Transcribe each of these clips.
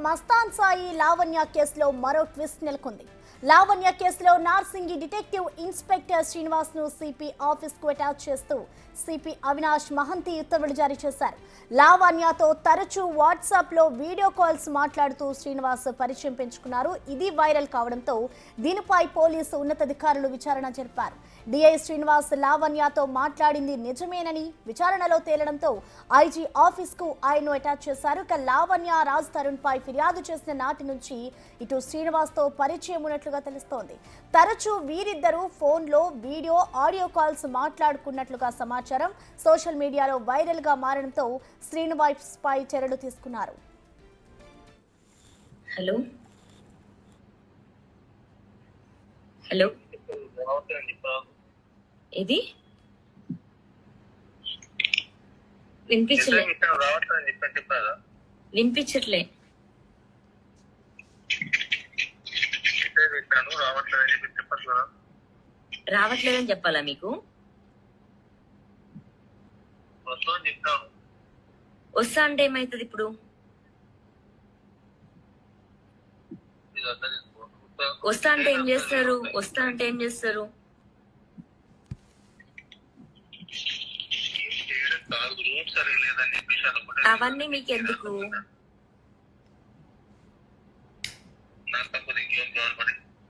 మస్తాన్ సాయి లావణ్య కేసులో మరో ట్విస్ట్ నెలకొంది. లావణ్య కేసులో నార్సింగి డిటెక్టివ్ ఇన్స్పెక్టర్ శ్రీనివాస్ ను సిపి ఆఫీస్ కు అటాచ్ చేస్తూ సిపి అవినాష్ మహంతి ఉత్తర్వులు జారీ చేశారు. లావణ్యతో తరచూ వాట్సాప్ లో వీడియో కాల్స్ మాట్లాడుతూ శ్రీనివాస్ పరిచయం పెంచుకున్నారు. ఇది వైరల్ కావడంతో దీనిపై పోలీసు ఉన్నతాధికారులు విచారణ జరిపారు. డిఐ శ్రీనివాస్ లావణ్యతో మాట్లాడింది నిజమేనని విచారణలో తేలడంతో ఐజీ ఆఫీస్ కు ఆయన్ను అటాచ్ చేశారు. ఇక లావణ్య రాజ్ తరుణ్ పై ఫిర్యాదు చేసిన నాటి నుంచి ఇటు శ్రీనివాస్ తో పరిచయం ఉన్నట్లుగా తెలుస్తోంది. తరచూ వీరిద్దరూ ఫోన్లో వీడియో ఆడియో కాల్స్ మాట్లాడుకున్నట్లుగా సమాచారం సోషల్ మీడియాలో వైరల్ గా మారడంతో శ్రీనివాస్ పై చర్యలు తీసుకున్నారు. హలో హలో ఇది వినిపించలే వినిపించట్లే రావట్లేదని చెప్పాలా మీకు? వస్తా అంటే ఏమైతుంది ఇప్పుడు? వస్తా అంటే ఏం చేస్తారు? వస్తా అంటే ఏం చేస్తారు? అవన్నీ మీకు ఎందుకు?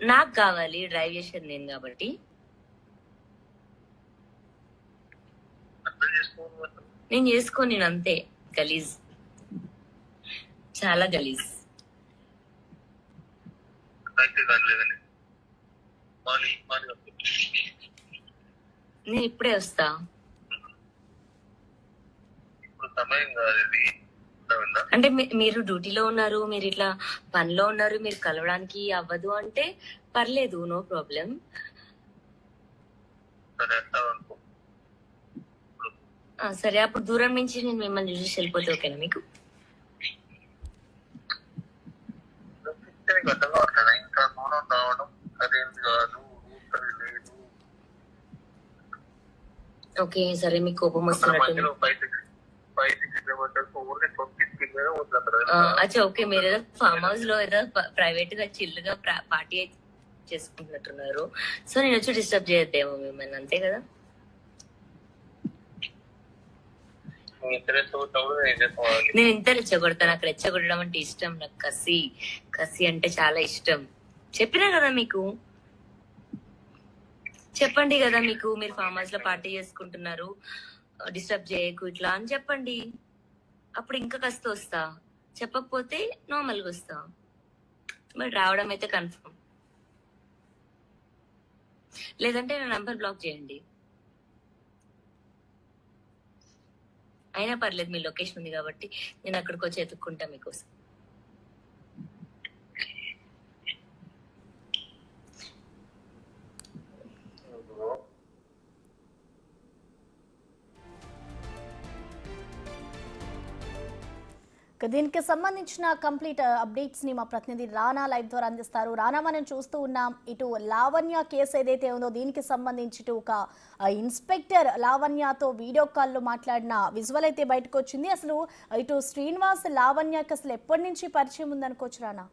నాకు కావాలి, డ్రైవ్ చేసేది నేను కాబట్టి. నేను చేసుకోను, నేను అంతే గలీజ్, చాలా గలీజ్. నేను ఇప్పుడే వస్తా. అంటే మీరు డ్యూటీలో ఉన్నారు, మీరు ఇట్లా పనిలో ఉన్నారు, మీరు కలవడానికి అవ్వదు అంటే పర్లేదు, నో ప్రాబ్లం. సరే, అప్పుడు దూరం నుంచి నేను మిమ్మల్ని చూసి వెళ్ళిపోతే ఓకేనా మీకు? ఓకే సరే, మీకు కోపం వస్తున్నట్టు. అచ్చా ఓకే, మీరు ఏదో ఫామ్ హౌస్ లో ఏదో ప్రైవేట్ గా చిల్ గా పార్టీ చేసుకుంటున్నట్టున్నారు. సో నేను వచ్చి డిస్టర్బ్ చేయొద్దేమో మిమ్మల్ని, అంతే కదా? నేను ఎంత రెచ్చగొడతాను, నాకు రెచ్చగొట్టడం అంటే ఇష్టం. నాకు కసి కసి అంటే చాలా ఇష్టం. చెప్పినా కదా మీకు, చెప్పండి కదా మీకు, మీరు ఫామ్ హౌస్ లో పార్టీ చేసుకుంటున్నారు, డిస్టర్బ్ చేయకు ఇట్లా అని చెప్పండి. అప్పుడు ఇంకా కస్త వస్తా, చెప్పకపోతే నార్మల్గా వస్తా. మరి రావడం అయితే కన్ఫర్మ్, లేదంటే నా నంబర్ బ్లాక్ చేయండి. అయినా పర్లేదు, మీ లొకేషన్ ఉంది కాబట్టి నేను అక్కడికి వచ్చి ఎత్తుక్కుంటా మీకోసం. దీనికి సంబంధించిన కంప్లీట్ అప్డేట్స్ ని మా ప్రతినిధి రానా లైవ్ ద్వారా అందిస్తారు. రానా, మనం చూస్తూ ఉన్నాం, ఇటు లావణ్య కేసు ఏదైతే ఉందో దీనికి సంబంధించి ఒక ఇన్స్పెక్టర్ లావణ్యతో వీడియో కాల్లో మాట్లాడిన విజువల్ అయితే బయటకు వచ్చింది. అసలు ఇటు శ్రీనివాస్ లావణ్యకి అసలు ఎప్పటి నుంచి పరిచయం ఉందనుకోవచ్చు రానా?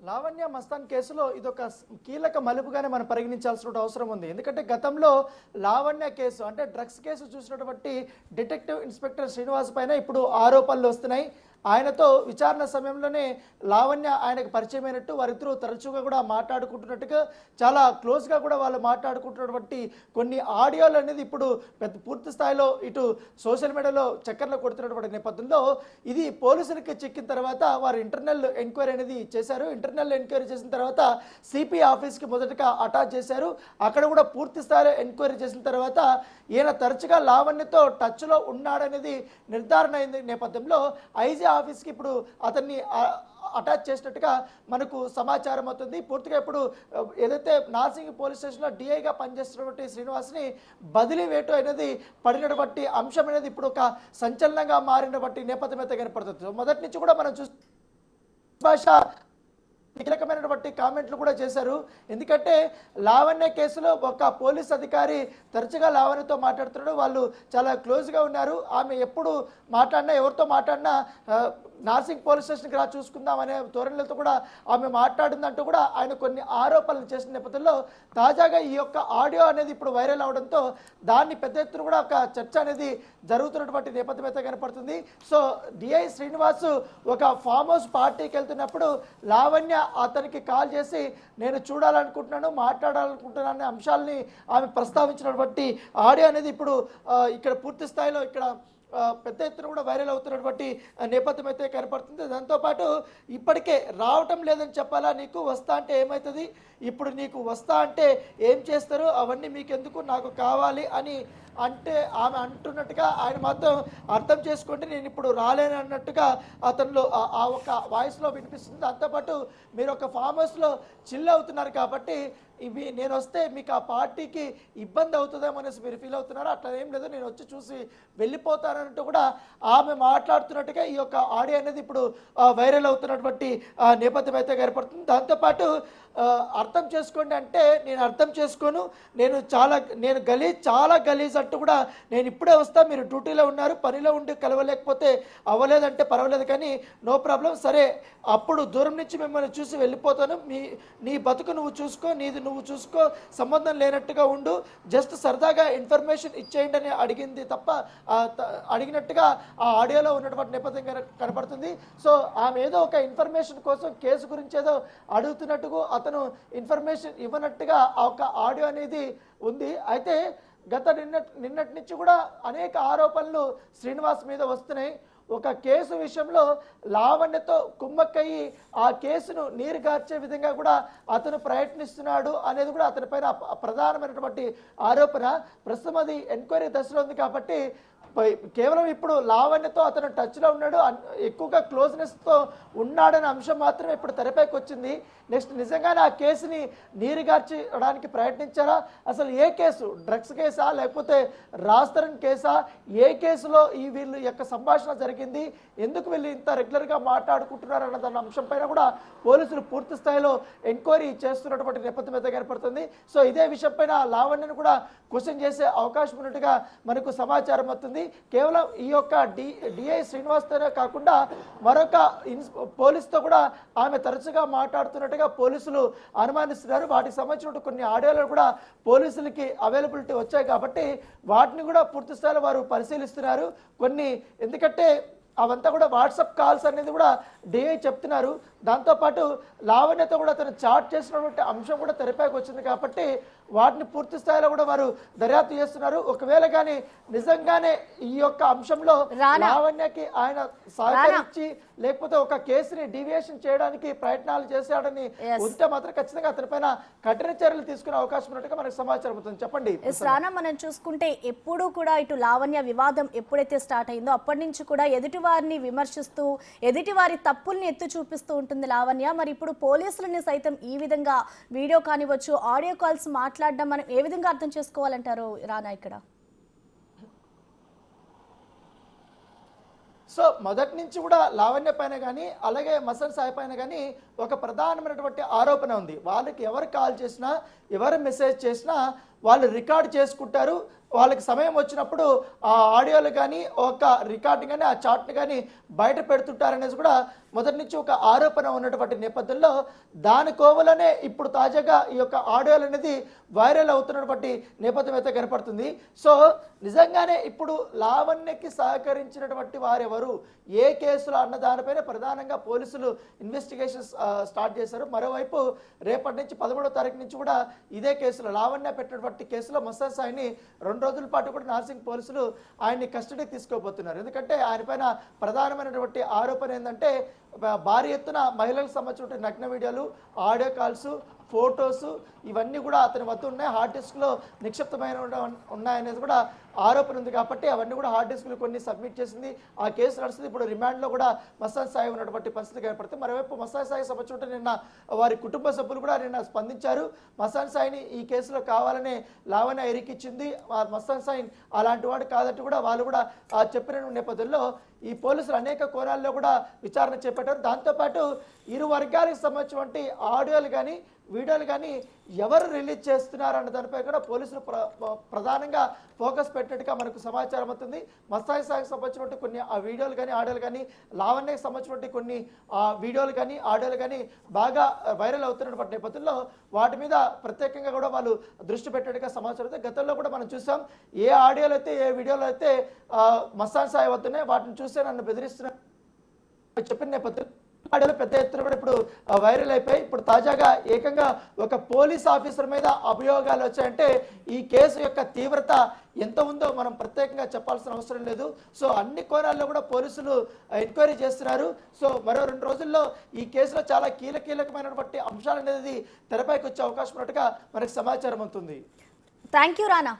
లావణ్య మస్తాన్ కేసులో ఇదొక కీలక మలుపుగానే మనం పరిగణించాల్సిన అవసరం ఉంది. ఎందుకంటే గతంలో లావణ్య కేసు అంటే డ్రగ్స్ కేసు చూసినటువంటి డిటెక్టివ్ ఇన్స్పెక్టర్ శ్రీనివాస్ పైన ఇప్పుడు ఆరోపణలు వస్తున్నాయి. ఆయనతో విచారణ సమయంలోనే లావణ్య ఆయనకు పరిచయమైనట్టు, వారిద్దరూ తరచుగా కూడా మాట్లాడుకుంటున్నట్టుగా, చాలా క్లోజ్గా కూడా వాళ్ళు మాట్లాడుకుంటున్నటువంటి కొన్ని ఆడియోలు అనేది ఇప్పుడు పూర్తి స్థాయిలో ఇటు సోషల్ మీడియాలో చక్కర్లు కొడుతున్నటువంటి నేపథ్యంలో ఇది పోలీసులకి చిక్కిన తర్వాత వారు ఇంటర్నల్ ఎంక్వైరీ అనేది చేశారు. ఇంటర్నల్ ఎంక్వైరీ చేసిన తర్వాత సిపి ఆఫీస్కి మొదటగా అటాచ్ చేశారు. అక్కడ కూడా పూర్తి స్థాయిలో ఎంక్వైరీ చేసిన తర్వాత ఈయన తరచుగా లావణ్యతో టచ్లో ఉన్నాడనేది నిర్ధారణ అయిన నేపథ్యంలో ఐజీ ఆఫీస్కి ఇప్పుడు అతన్ని అటాచ్ చేసినట్టుగా మనకు సమాచారం అవుతుంది. పూర్తిగా ఇప్పుడు ఏదైతే నార్సింగి పోలీస్ స్టేషన్లో డిఐగా పనిచేస్తున్నటువంటి శ్రీనివాస్ని బదిలీ వేటు అనేది పడినటువంటి అంశం అనేది ఇప్పుడు ఒక సంచలనంగా మారినటువంటి నేపథ్యం అయితే కనపడుతుంది. మొదటి నుంచి కూడా మనం భాష కీలకమైనటువంటి కామెంట్లు కూడా చేశారు. ఎందుకంటే లావణ్య కేసులో ఒక పోలీస్ అధికారి తరచుగా లావణ్యతో మాట్లాడుతున్నాడు, వాళ్ళు చాలా క్లోజ్గా ఉన్నారు. ఆమె ఎప్పుడు మాట్లాడినా, ఎవరితో మాట్లాడినా నార్సింగ్ పోలీస్ స్టేషన్కి రా చూసుకుందాం అనే ధోరణులతో కూడా ఆమె మాట్లాడిందంటూ కూడా ఆయన కొన్ని ఆరోపణలు చేసిన నేపథ్యంలో తాజాగా ఈ యొక్క ఆడియో అనేది ఇప్పుడు వైరల్ అవడంతో దాన్ని పెద్ద ఎత్తున కూడా ఒక చర్చ అనేది జరుగుతున్నటువంటి నేపథ్యం అయితే కనపడుతుంది. సో డిఐ శ్రీనివాస్ ఒక ఫామ్ హౌస్ పార్టీకి వెళ్తున్నప్పుడు లావణ్య అతనికి కాల్ చేసి నేను చూడాలనుకుంటున్నాను, మాట్లాడాలనుకుంటున్నాను అనే అంశాలని ఆమె ప్రస్తావించినటువంటి ఆడియో అనేది ఇప్పుడు ఇక్కడ పూర్తి స్థాయిలో ఇక్కడ పెద్ద ఎత్తున కూడా వైరల్ అవుతున్నటువంటి నేపథ్యం అయితే కనపడుతుంది. దాంతోపాటు ఇప్పటికే రావటం లేదని చెప్పాలా, నీకు వస్తా అంటే ఏమవుతుంది, ఇప్పుడు నీకు వస్తా అంటే ఏం చేస్తారు, అవన్నీ మీకెందుకు, నాకు కావాలి అని అంటే ఆమె అంటున్నట్టుగా ఆయన మాత్రం అర్థం చేసుకోండి, నేను ఇప్పుడు రాలేను అన్నట్టుగా అతనిలో ఆ ఒక వాయిస్లో వినిపిస్తుంది. దాంతోపాటు మీరు ఒక ఫామ్ హౌస్లో చిల్ అవుతున్నారు కాబట్టి ఇవి నేను వస్తే మీకు ఆ పార్టీకి ఇబ్బంది అవుతుందేమో అనేసి మీరు ఫీల్ అవుతున్నారు, అట్లా ఏం లేదు, నేను వచ్చి చూసి వెళ్ళిపోతానంటూ కూడా ఆమె మాట్లాడుతున్నట్టుగా ఈ యొక్క ఆడియో అనేది ఇప్పుడు వైరల్ అవుతున్నటువంటి నేపథ్యం అయితే ఏర్పడుతుంది. దాంతోపాటు అర్థం చేసుకోండి అంటే నేను అర్థం చేసుకోను, నేను చాలా గలీజ్ అంటూ కూడా నేను ఇప్పుడే వస్తా, మీరు డ్యూటీలో ఉన్నారు, పనిలో ఉండి కలవలేకపోతే అవ్వలేదంటే పర్వాలేదు కానీ నో ప్రాబ్లం, సరే అప్పుడు దూరం నుంచి మిమ్మల్ని చూసి వెళ్ళిపోతాను, నీ బతుకు నువ్వు చూసుకో, నీది నువ్వు చూసుకో, సంబంధం లేనట్టుగా ఉండు, జస్ట్ సరదాగా ఇన్ఫర్మేషన్ ఇచ్చేయండి అని అడిగింది తప్ప అడిగినట్టుగా ఆ ఆడియోలో ఉన్నటువంటి నేపథ్యం కనపడుతుంది. సో ఆమె ఏదో ఒక ఇన్ఫర్మేషన్ కోసం కేసు గురించి ఏదో అడుగుతున్నట్టుగా అతను ఇన్ఫర్మేషన్ ఇవ్వనట్టుగా ఒక ఆడియో అనేది ఉంది. అయితే గత నిన్నటి నుంచి కూడా అనేక ఆరోపణలు శ్రీనివాస్ మీద వస్తున్నాయి. ఒక కేసు విషయంలో లావణ్యతో కుమ్మక్కయ్యి ఆ కేసును నీరుగార్చే విధంగా కూడా అతను ప్రయత్నిస్తున్నాడు అనేది కూడా అతని పైన ప్రధానమైనటువంటి ఆరోపణ. ప్రస్తుతం అది ఎంక్వైరీ దశలో ఉంది కాబట్టి కేవలం ఇప్పుడు లావణ్యతో అతను టచ్లో ఉన్నాడు, ఎక్కువగా క్లోజ్నెస్తో ఉన్నాడనే అంశం మాత్రమే ఇప్పుడు తెరపైకి వచ్చింది. నెక్స్ట్ నిజంగానే ఆ కేసుని నీరుగార్చడానికి ప్రయత్నించారా, అసలు ఏ కేసు, డ్రగ్స్ కేసా లేకపోతే రాస్తరన్ కేసా, ఏ కేసులో వీళ్ళు యొక్క సంభాషణ జరిగింది, ఎందుకు వీళ్ళు ఇంత రెగ్యులర్గా మాట్లాడుకుంటున్నారు అన్న దాని అంశం పైన కూడా పోలీసులు పూర్తి స్థాయిలో ఎంక్వైరీ చేస్తున్నటువంటి నేపథ్యం అయితే ఏర్పడుతుంది. సో ఇదే విషయం పైన లావణ్యను కూడా క్వశ్చన్ చేసే అవకాశం ఉన్నట్టుగా మనకు సమాచారం వస్తుంది. కేవలం ఈ యొక్క డిఐ శ్రీనివాస్తోనే కాకుండా మరొక పోలీసుతో కూడా ఆమె తరచుగా మాట్లాడుతున్నట్టుగా పోలీసులు అనుమానిస్తున్నారు. వాటికి సంబంధించిన కొన్ని ఆడియోలు కూడా పోలీసులకి అవైలబిలిటీ వచ్చాయి కాబట్టి వాటిని కూడా పూర్తి స్థాయిలో వారు పరిశీలిస్తున్నారు. కొన్ని ఎందుకంటే అవంతా కూడా వాట్సాప్ కాల్స్ అనేది కూడా డిఐ చెప్తున్నారు. దాంతోపాటు లావణ్యతో కూడా తను చాట్ చేసినటువంటి అంశం కూడా తెరపైకి వచ్చింది కాబట్టి వాటిని పూర్తి స్థాయిలో కూడా వారు దర్యాప్తు చేస్తున్నారు. ఒకవేళ కానీ నిజంగానే ఈ యొక్క అంశంలో లావణ్యకి ఆయన సహకరించి లేకపోతే ఒక కేసుని డీవియేషన్ చేయడానికి ప్రయత్నాలు చేశాడని ఉంటే మాత్రం ఖచ్చితంగా అతనిపైన కఠిన చర్యలు తీసుకునే అవకాశం ఉన్నట్టుగా మనకు సమాచారం అవుతుంది. చెప్పండి రానా, మనం చూసుకుంటే ఎప్పుడూ కూడా ఇటు లావణ్య వివాదం ఎప్పుడైతే స్టార్ట్ అయిందో అప్పటి నుంచి కూడా ఎదుటి వారిని విమర్శిస్తూ ఎదుటి వారి తప్పుల్ని ఎత్తు చూపిస్తూ ఉంటుంది లావణ్య. మరి ఇప్పుడు పోలీసులని సైతం ఈ విధంగా వీడియో కానివచ్చు, ఆడియో కాల్స్ మాట్లాడడం మనం ఏ విధంగా అర్థం చేసుకోవాలంటారు రానా ఇక్కడ? సో మొదటి నుంచి కూడా లావణ్య పైన కానీ అలాగే మసన్ సాయి పైన కానీ ఒక ప్రధానమైనటువంటి ఆరోపణ ఉంది. వాళ్ళకి ఎవరు కాల్ చేసినా ఎవరు మెసేజ్ చేసినా వాళ్ళు రికార్డ్ చేసుకుంటారు. వాళ్ళకి సమయం వచ్చినప్పుడు ఆ ఆడియోలు కానీ ఒక రికార్డింగ్ కానీ ఆ చాట్ని కానీ బయట పెడుతుంటారనేది కూడా మొదటి నుంచి ఒక ఆరోపణ ఉన్నటువంటి నేపథ్యంలో దాని కోవలనే ఇప్పుడు తాజాగా ఈ యొక్క ఆడియోలు అనేది వైరల్ అవుతున్నటువంటి నేపథ్యం అయితే కనపడుతుంది. సో నిజంగానే ఇప్పుడు లావణ్యకి సహకరించినటువంటి వారెవరు, ఏ కేసులు అన్న దానిపైన ప్రధానంగా పోలీసులు ఇన్వెస్టిగేషన్స్ స్టార్ట్ చేశారు. మరోవైపు రేపటి నుంచి 13వ తారీఖు నుంచి కూడా ఇదే కేసులో లావణ్య పెట్టినటువంటి కేసులో మస్తాన్ సాయిని 2 రోజుల పాటు కూడా నార్సింగ్ పోలీసులు ఆయన్ని కస్టడీకి తీసుకోబోతున్నారు. ఎందుకంటే ఆయన పైన ప్రధానమైనటువంటి ఆరోపణ ఏంటంటే భారీ ఎత్తున మహిళలకు సంబంధించిన నగ్న వీడియోలు, ఆడియో కాల్స్, ఫొటోస్ ఇవన్నీ కూడా అతని వద్ద ఉన్నాయి, హార్డ్ డిస్క్లో నిక్షిప్తమైన ఉన్నాయనేది కూడా ఆరోపణ ఉంది. కాబట్టి అవన్నీ కూడా హార్డ్ డిస్క్లు కొన్ని సబ్మిట్ చేసింది. ఆ కేసు నడుస్తుంది. ఇప్పుడు రిమాండ్లో కూడా మస్తాన్ సాయి ఉన్నటువంటి పరిస్థితి ఏర్పడుతుంది. మరోవైపు మస్తాన్ సాయి సంబంధించిన నిన్న వారి కుటుంబ సభ్యులు కూడా నిన్న స్పందించారు. మస్తాన్ సాయిని ఈ కేసులో కావాలనే లావణ్య ఇరికిచ్చింది, మస్తాన్ సాయి అలాంటి వాడు కాదంటూ కూడా వాళ్ళు కూడా చెప్పిన నేపథ్యంలో ఈ పోలీసులు అనేక కోణాల్లో కూడా విచారణ చేపట్టారు. దాంతోపాటు ఇరు వర్గాలకు సంబంధించినటువంటి ఆడియోలు కానీ వీడియోలు కానీ ఎవరు రిలీజ్ చేస్తున్నారు అన్న దానిపై కూడా పోలీసులు ప్రధానంగా ఫోకస్ పెట్టినట్టుగా మనకు సమాచారం అవుతుంది. మస్తాయి సాగుకు సంబంధించినటువంటి కొన్ని ఆ వీడియోలు కానీ ఆడియోలు కానీ, లావణ్యకు సంబంధించినటువంటి కొన్ని వీడియోలు కానీ ఆడియోలు కానీ బాగా వైరల్ అవుతున్నటువంటి నేపథ్యంలో వాటి మీద ప్రత్యేకంగా కూడా వాళ్ళు దృష్టి పెట్టినట్టుగా సమాచారం అవుతుంది. గతంలో కూడా మనం చూసాం, ఏ ఆడియోలు అయితే ఏ వీడియోలు అయితే మస్తాన్ సాయి వస్తున్నాయి వాటిని చూస్తే నన్ను బెదిరిస్తున్నారు చెప్పిన నేపథ్యం ఆడియోలు పెద్ద ఎత్తున కూడా ఇప్పుడు వైరల్ అయిపోయి ఇప్పుడు తాజాగా ఏకంగా ఒక పోలీస్ ఆఫీసర్ మీద అభియోగాలు వచ్చాయంటే ఈ కేసు యొక్క తీవ్రత ఎంత ఉందో మనం ప్రత్యేకంగా చెప్పాల్సిన అవసరం లేదు. సో అన్ని కోణాల్లో కూడా పోలీసులు ఎంక్వైరీ చేస్తున్నారు. సో మరో 2 రోజుల్లో ఈ కేసులో చాలా కీలకమైనటువంటి అంశాలు అనేది తెరపైకి వచ్చే అవకాశం ఉన్నట్టుగా మనకు సమాచారం అవుతుంది. Thank you Rana.